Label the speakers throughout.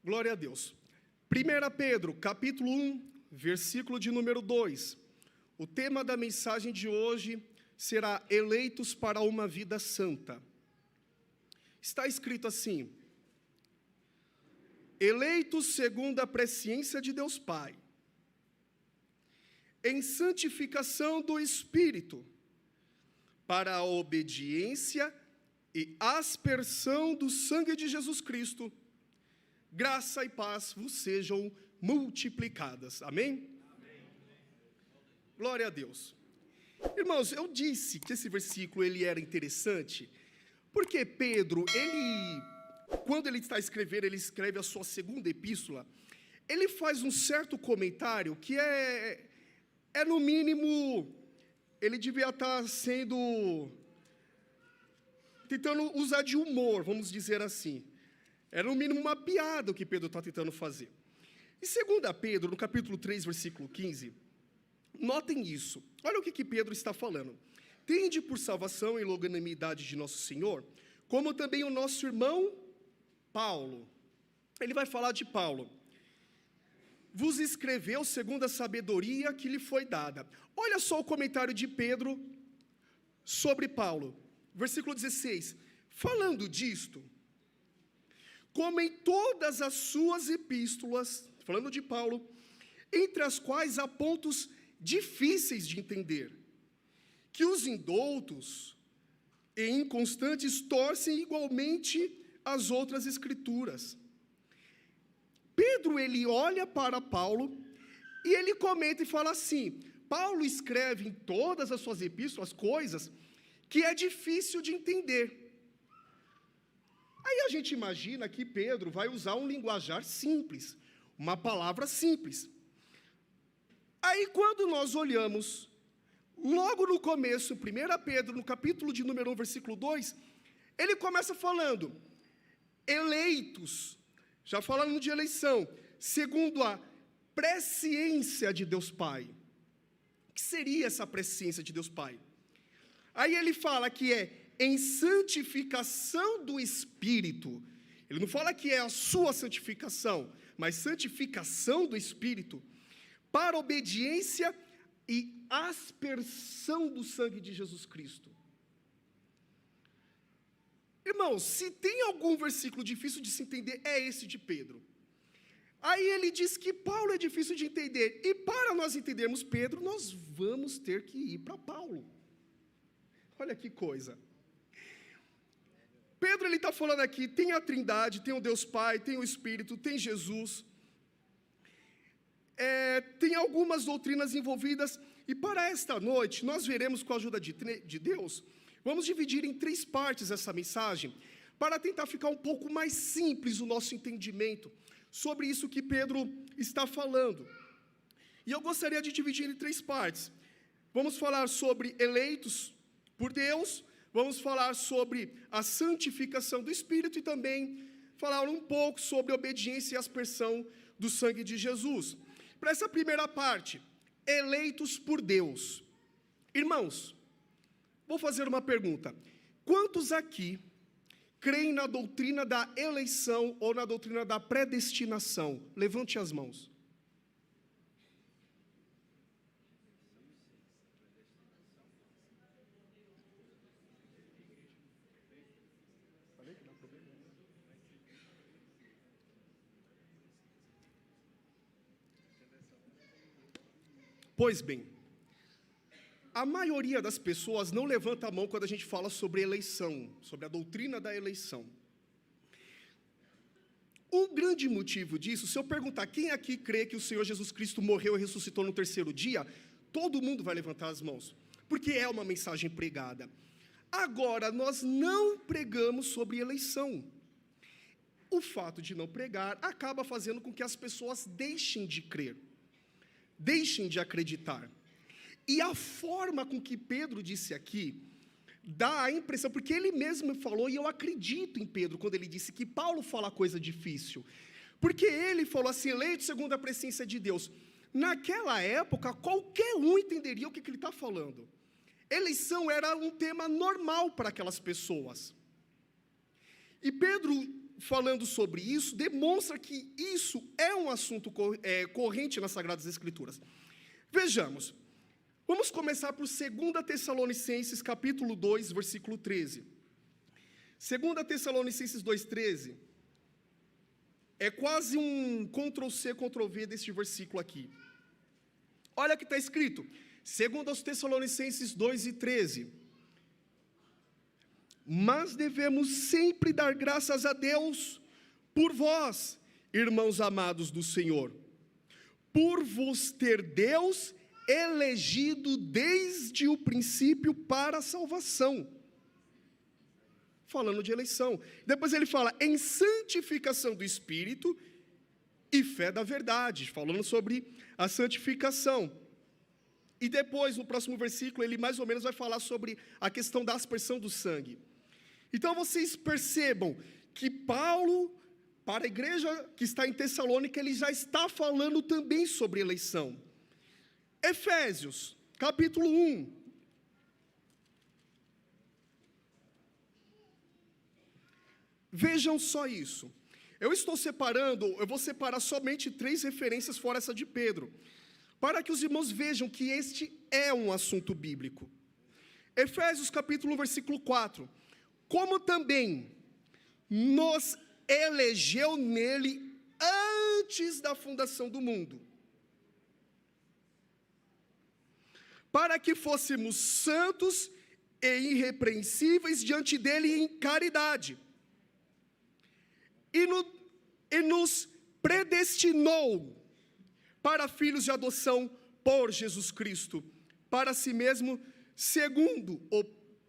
Speaker 1: Glória a Deus. 1 Pedro, capítulo 1, versículo de número 2. O tema da mensagem de hoje será eleitos para uma vida santa. Está escrito assim: eleitos segundo a presciência de Deus Pai, em santificação do Espírito, para a obediência e aspersão do sangue de Jesus Cristo, graça e paz vos sejam multiplicadas. Amém? Amém. Glória a Deus. Irmãos, eu disse que esse versículo ele era interessante, porque Pedro, quando ele está escrevendo, ele escreve a sua segunda epístola, ele faz um certo comentário que é no mínimo, ele devia estar tentando usar de humor, vamos dizer assim. Era no mínimo uma piada o que Pedro está tentando fazer. E 2 Pedro, no capítulo 3, versículo 15, notem isso. Olha o que Pedro está falando. Tende por salvação e longanimidade de nosso Senhor, como também o nosso irmão Paulo. Ele vai falar de Paulo. Vos escreveu segundo a sabedoria que lhe foi dada. Olha só o comentário de Pedro sobre Paulo. Versículo 16. Falando disto, como em todas as suas epístolas, falando de Paulo, entre as quais há pontos difíceis de entender, que os indoutos e inconstantes torcem igualmente as outras escrituras. Pedro, ele olha para Paulo e ele comenta e fala assim: Paulo escreve em todas as suas epístolas coisas que é difícil de entender. Aí a gente imagina que Pedro vai usar um linguajar simples, uma palavra simples. Aí quando nós olhamos, logo no começo, 1 Pedro, no capítulo de número 1, versículo 2, ele começa falando, eleitos, já falando de eleição, segundo a presciência de Deus Pai. O que seria essa presciência de Deus Pai? Aí ele fala que é em santificação do Espírito. Ele não fala que é a sua santificação, mas santificação do Espírito, para obediência e aspersão do sangue de Jesus Cristo. Irmãos, se tem algum versículo difícil de se entender, é esse de Pedro. Aí ele diz que Paulo é difícil de entender, e para nós entendermos Pedro, nós vamos ter que ir para Paulo. Olha que coisa. Pedro, ele está falando aqui, tem a Trindade, tem o Deus Pai, tem o Espírito, tem Jesus, tem algumas doutrinas envolvidas, e para esta noite, nós veremos com a ajuda de Deus, vamos dividir em 3 partes essa mensagem, para tentar ficar um pouco mais simples o nosso entendimento, sobre isso que Pedro está falando. E eu gostaria de dividir em 3 partes, vamos falar sobre eleitos por Deus, vamos falar sobre a santificação do Espírito e também falar um pouco sobre a obediência e aspersão do sangue de Jesus. Para essa primeira parte, eleitos por Deus. Irmãos, vou fazer uma pergunta. Quantos aqui creem na doutrina da eleição ou na doutrina da predestinação? Levante as mãos. Pois bem, a maioria das pessoas não levanta a mão quando a gente fala sobre eleição, sobre a doutrina da eleição. Um grande motivo disso, se eu perguntar quem aqui crê que o Senhor Jesus Cristo morreu e ressuscitou no 3º dia, todo mundo vai levantar as mãos, porque é uma mensagem pregada. Agora, nós não pregamos sobre eleição. O fato de não pregar acaba fazendo com que as pessoas deixem de crer, deixem de acreditar. E a forma com que Pedro disse aqui, dá a impressão, porque ele mesmo falou, e eu acredito em Pedro, quando ele disse que Paulo fala coisa difícil, porque ele falou assim, eleito segundo a presciência de Deus. Naquela época, qualquer um entenderia o que ele está falando. Eleição era um tema normal para aquelas pessoas. E Pedro falando sobre isso, demonstra que isso é um assunto corrente nas Sagradas Escrituras. Vejamos, vamos começar por 2 Tessalonicenses, capítulo 2, versículo 13. 2 Tessalonicenses 2,13 é quase um Ctrl-C, Ctrl-V deste versículo aqui. Olha o que está escrito, 2 Tessalonicenses 2,13. Mas devemos sempre dar graças a Deus por vós, irmãos amados do Senhor, por vos ter Deus elegido desde o princípio para a salvação. Falando de eleição. Depois ele fala em santificação do Espírito e fé da verdade, falando sobre a santificação. E depois, no próximo versículo, ele mais ou menos vai falar sobre a questão da aspersão do sangue. Então vocês percebam que Paulo, para a igreja que está em Tessalônica, ele já está falando também sobre eleição. Efésios, capítulo 1. Vejam só isso. Eu vou separar somente 3 referências fora essa de Pedro, para que os irmãos vejam que este é um assunto bíblico. Efésios capítulo 1, versículo 4. Como também nos elegeu nele antes da fundação do mundo, para que fôssemos santos e irrepreensíveis diante dele em caridade. E nos predestinou para filhos de adoção por Jesus Cristo, para si mesmo, segundo o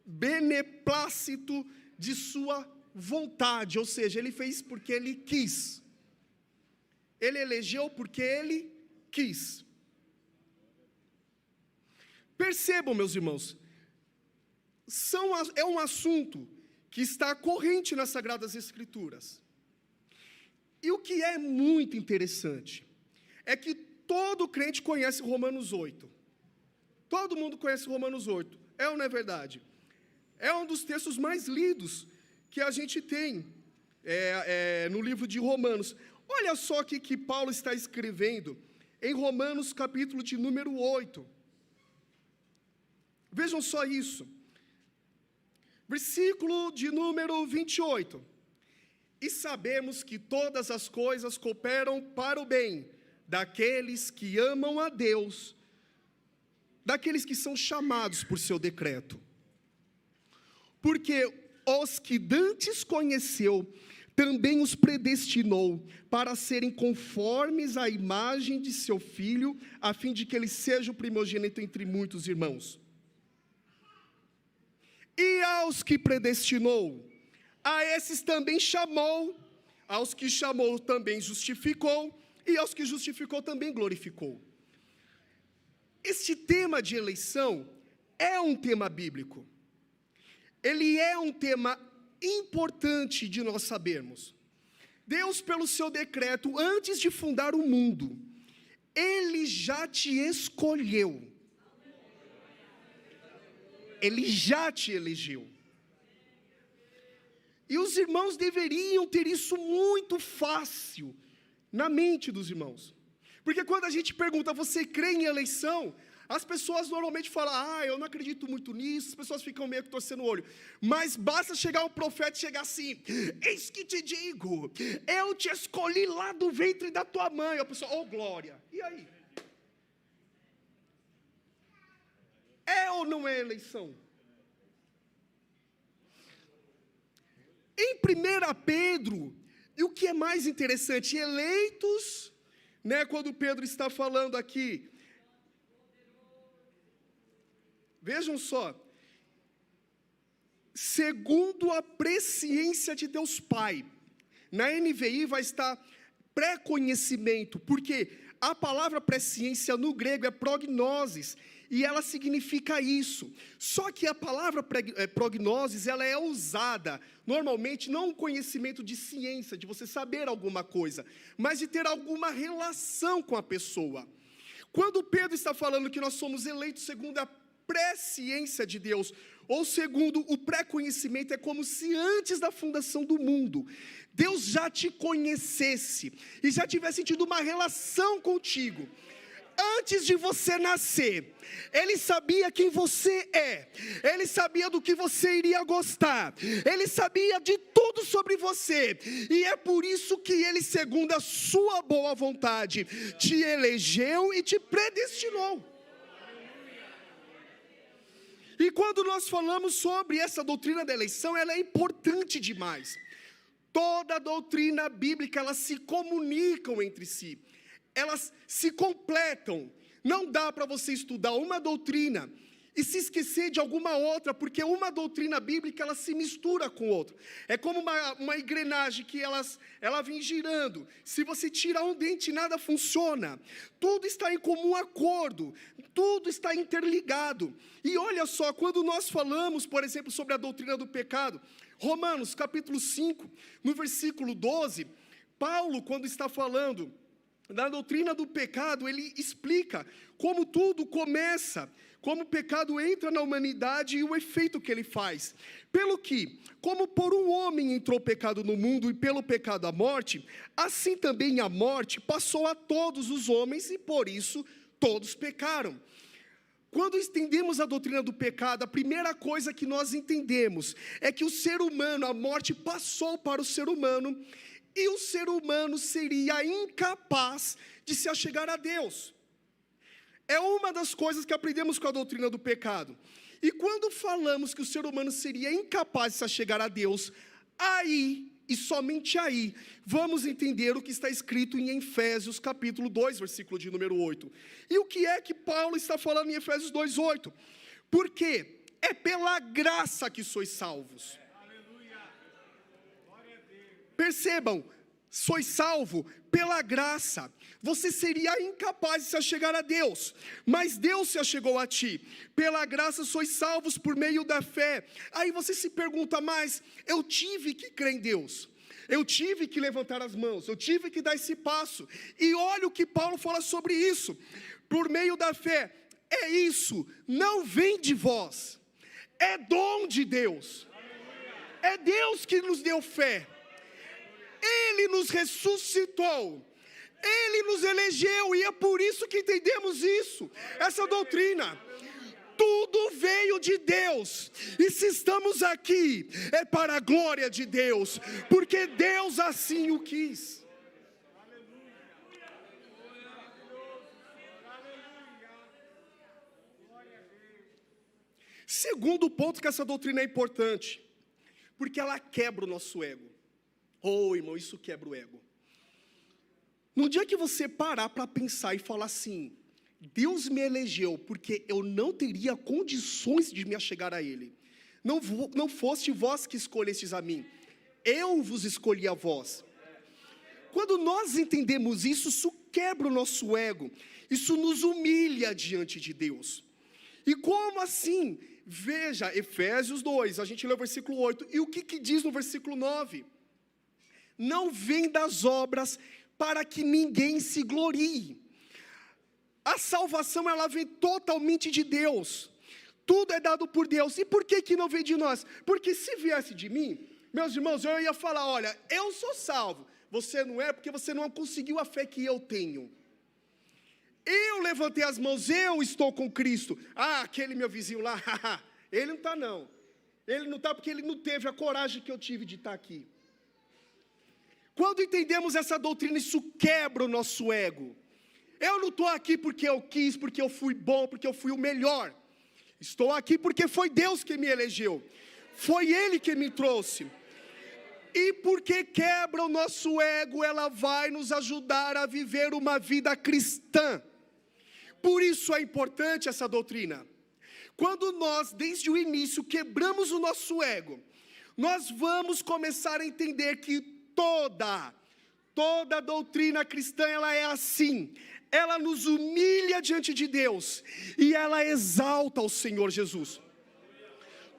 Speaker 1: beneplácito de sua vontade, ou seja, ele fez porque ele quis. Ele elegeu porque ele quis. Percebam, meus irmãos, é um assunto que está corrente nas Sagradas Escrituras. E o que é muito interessante é que todo crente conhece Romanos 8. Todo mundo conhece Romanos 8. É ou não é verdade? É um dos textos mais lidos que a gente tem no livro de Romanos. Olha só o que Paulo está escrevendo em Romanos capítulo de número 8. Vejam só isso. Versículo de número 28. E sabemos que todas as coisas cooperam para o bem daqueles que amam a Deus, daqueles que são chamados por seu decreto. Porque os que dantes conheceu, também os predestinou para serem conformes à imagem de seu Filho, a fim de que ele seja o primogênito entre muitos irmãos. E aos que predestinou, a esses também chamou, aos que chamou também justificou, e aos que justificou também glorificou. Este tema de eleição é um tema bíblico. Ele é um tema importante de nós sabermos. Deus, pelo seu decreto, antes de fundar o mundo, Ele já te escolheu. Ele já te elegeu. E os irmãos deveriam ter isso muito fácil na mente dos irmãos. Porque quando a gente pergunta, você crê em eleição? As pessoas normalmente falam, eu não acredito muito nisso, as pessoas ficam meio que torcendo o olho. Mas basta chegar um profeta e chegar assim, eis que te digo, eu te escolhi lá do ventre da tua mãe. A pessoa, glória, e aí? É ou não é eleição? Em 1 Pedro, e o que é mais interessante, eleitos, quando Pedro está falando aqui, vejam só, segundo a presciência de Deus Pai, na NVI vai estar pré-conhecimento, porque a palavra presciência no grego é prognosis, e ela significa isso. Só que a palavra prognosis, ela é usada, normalmente, não um conhecimento de ciência, de você saber alguma coisa, mas de ter alguma relação com a pessoa. Quando Pedro está falando que nós somos eleitos segundo a presciência de Deus, ou segundo o pré-conhecimento, é como se antes da fundação do mundo, Deus já te conhecesse, e já tivesse tido uma relação contigo. Antes de você nascer, Ele sabia quem você é, Ele sabia do que você iria gostar, Ele sabia de tudo sobre você, e é por isso que Ele, segundo a sua boa vontade, te elegeu e te predestinou. E quando nós falamos sobre essa doutrina da eleição, ela é importante demais. Toda a doutrina bíblica, elas se comunicam entre si, elas se completam. Não dá para você estudar uma doutrina e se esquecer de alguma outra, porque uma doutrina bíblica, ela se mistura com outra. É como uma engrenagem que ela vem girando. Se você tira um dente, nada funciona. Tudo está em comum acordo, tudo está interligado. E olha só, quando nós falamos, por exemplo, sobre a doutrina do pecado, Romanos capítulo 5, no versículo 12, Paulo, quando está falando da doutrina do pecado, ele explica como tudo começa, como o pecado entra na humanidade e o efeito que ele faz. Pelo que, como por um homem entrou o pecado no mundo e pelo pecado a morte, assim também a morte passou a todos os homens e por isso todos pecaram. Quando entendemos a doutrina do pecado, a primeira coisa que nós entendemos é que o ser humano, a morte passou para o ser humano, e o ser humano seria incapaz de se achegar a Deus. É uma das coisas que aprendemos com a doutrina do pecado. E quando falamos que o ser humano seria incapaz de se achegar a Deus, aí, e somente aí, vamos entender o que está escrito em Efésios capítulo 2, versículo de número 8. E o que é que Paulo está falando em Efésios 2, 8? Porque é pela graça que sois salvos. Percebam, sois salvo pela graça. Você seria incapaz de se achegar a Deus, mas Deus se achegou a ti. Pela graça sois salvos por meio da fé. Aí você se pergunta, mas eu tive que crer em Deus, eu tive que levantar as mãos, eu tive que dar esse passo. E olha o que Paulo fala sobre isso. Por meio da fé, é isso, não vem de vós, é dom de Deus. É Deus que nos deu fé. Ele nos ressuscitou, Ele nos elegeu, e é por isso que entendemos isso, essa doutrina. Tudo veio de Deus, e se estamos aqui, é para a glória de Deus, porque Deus assim o quis. Segundo ponto que essa doutrina é importante, porque ela quebra o nosso ego. Oh, irmão, isso quebra o ego. No dia que você parar para pensar e falar assim, Deus me elegeu porque eu não teria condições de me achegar a Ele. Não foste vós que escolhestes a mim, eu vos escolhi a vós. Quando nós entendemos isso, isso quebra o nosso ego, isso nos humilha diante de Deus. E como assim? Veja, Efésios 2, a gente lê o versículo 8, e o que diz no versículo 9? Não vem das obras para que ninguém se glorie. A salvação, ela vem totalmente de Deus. Tudo é dado por Deus. E por que não vem de nós? Porque se viesse de mim, meus irmãos, eu ia falar, olha, eu sou salvo. Você não é, porque você não conseguiu a fé que eu tenho. Eu levantei as mãos, eu estou com Cristo. Ah, aquele meu vizinho lá, ele não está não. Ele não está porque ele não teve a coragem que eu tive de estar aqui. Quando entendemos essa doutrina, isso quebra o nosso ego. Eu não estou aqui porque eu quis, porque eu fui bom, porque eu fui o melhor. Estou aqui porque foi Deus que me elegeu. Foi Ele que me trouxe. E porque quebra o nosso ego, ela vai nos ajudar a viver uma vida cristã. Por isso é importante essa doutrina. Quando nós, desde o início, quebramos o nosso ego, nós vamos começar a entender que toda doutrina cristã, ela é assim. Ela nos humilha diante de Deus e ela exalta o Senhor Jesus.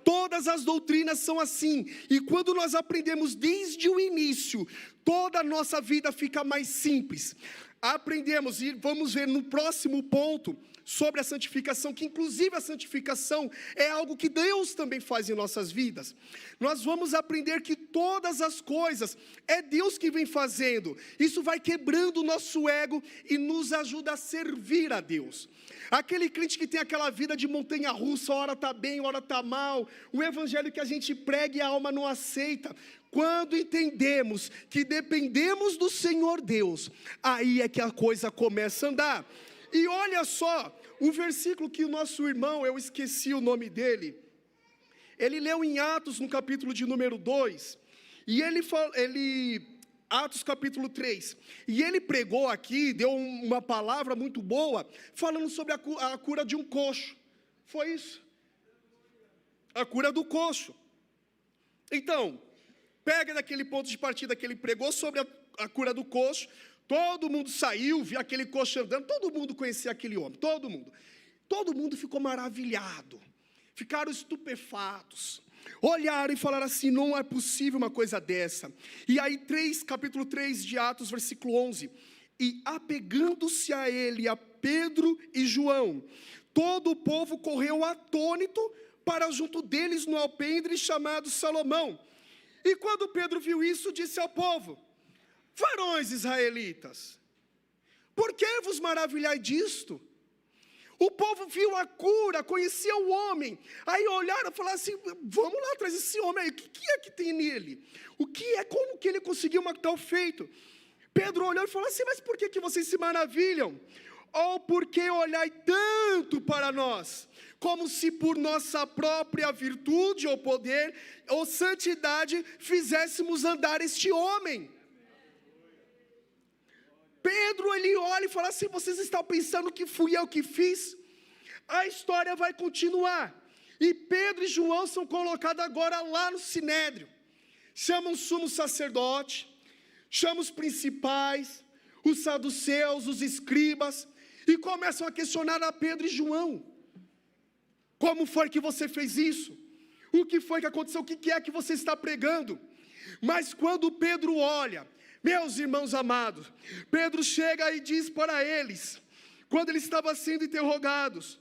Speaker 1: Todas as doutrinas são assim, e quando nós aprendemos desde o início, toda a nossa vida fica mais simples. aprendemos, e vamos ver no próximo ponto, sobre a santificação, que inclusive a santificação é algo que Deus também faz em nossas vidas. Nós vamos aprender que todas as coisas é Deus que vem fazendo. Isso vai quebrando o nosso ego e nos ajuda a servir a Deus. Aquele crente que tem aquela vida de montanha-russa, hora está bem, hora está mal, o evangelho que a gente prega e a alma não aceita. Quando entendemos que dependemos do Senhor Deus, aí é que a coisa começa a andar. E olha só, um versículo que o nosso irmão, eu esqueci o nome dele, ele leu em Atos no capítulo de número 2, e Atos capítulo 3, e ele pregou aqui, deu uma palavra muito boa, falando sobre a cura de um coxo. Foi isso? A cura do coxo. Então, pega daquele ponto de partida que ele pregou sobre a cura do coxo. Todo mundo saiu, viu aquele coxo andando, todo mundo conhecia aquele homem, todo mundo. Todo mundo ficou maravilhado, ficaram estupefatos, olharam e falaram assim, não é possível uma coisa dessa. E aí capítulo 3 de Atos, versículo 11, e apegando-se a ele, a Pedro e João, todo o povo correu atônito para junto deles no alpendre chamado Salomão. E quando Pedro viu isso, disse ao povo, varões israelitas, por que vos maravilhai disto? O povo viu a cura, conhecia o homem, aí olharam e falaram assim, vamos lá atrás desse homem aí, o que é que tem nele? Como que ele conseguiu um tal feito? Pedro olhou e falou assim, mas por que vocês se maravilham? Ou porque olhai tanto para nós, como se por nossa própria virtude ou poder ou santidade fizéssemos andar este homem? Pedro, ele olha e fala assim, vocês estão pensando que fui eu que fiz? A história vai continuar, e Pedro e João são colocados agora lá no Sinédrio, chamam o sumo sacerdote, chamam os principais, os saduceus, os escribas, e começam a questionar a Pedro e João, como foi que você fez isso? O que foi que aconteceu? O que é que você está pregando? Mas quando Pedro olha, meus irmãos amados, Pedro chega e diz para eles, quando eles estavam sendo interrogados,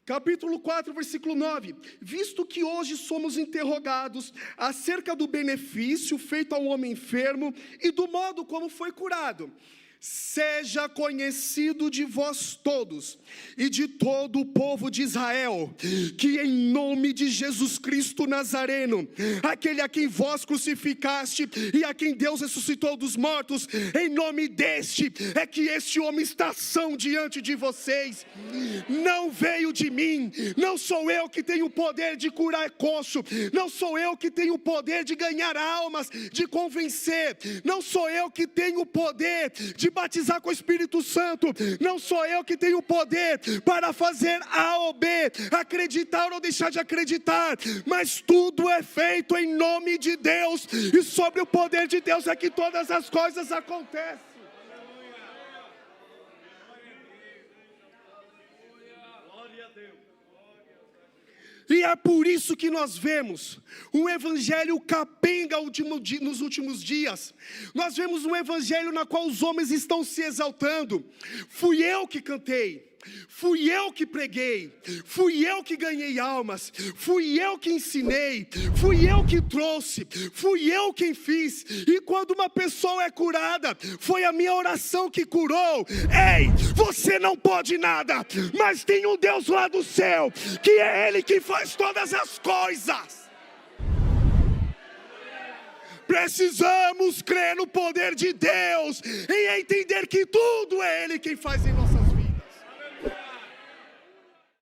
Speaker 1: capítulo 4, versículo 9, visto que hoje somos interrogados acerca do benefício feito ao homem enfermo e do modo como foi curado, seja conhecido de vós todos e de todo o povo de Israel, que em nome de Jesus Cristo Nazareno, aquele a quem vós crucificaste e a quem Deus ressuscitou dos mortos, em nome deste é que este homem está são diante de vocês. Não veio de mim, não sou eu que tenho o poder de curar coxo, não sou eu que tenho o poder de ganhar almas, de convencer, não sou eu que tenho o poder de batizar com o Espírito Santo, não sou eu que tenho o poder para fazer A ou B, acreditar ou deixar de acreditar, mas tudo é feito em nome de Deus, e sobre o poder de Deus é que todas as coisas acontecem. E é por isso que nós vemos um evangelho capenga nos últimos dias. Nós vemos um evangelho na qual os homens estão se exaltando. Fui eu que cantei, fui eu que preguei, fui eu que ganhei almas, fui eu que ensinei, fui eu que trouxe, fui eu quem fiz. E quando uma pessoa é curada, foi a minha oração que curou. Ei, você não pode nada, mas tem um Deus lá do céu, que é Ele que faz todas as coisas. Precisamos crer no poder de Deus e entender que tudo é Ele quem faz em nossas vidas.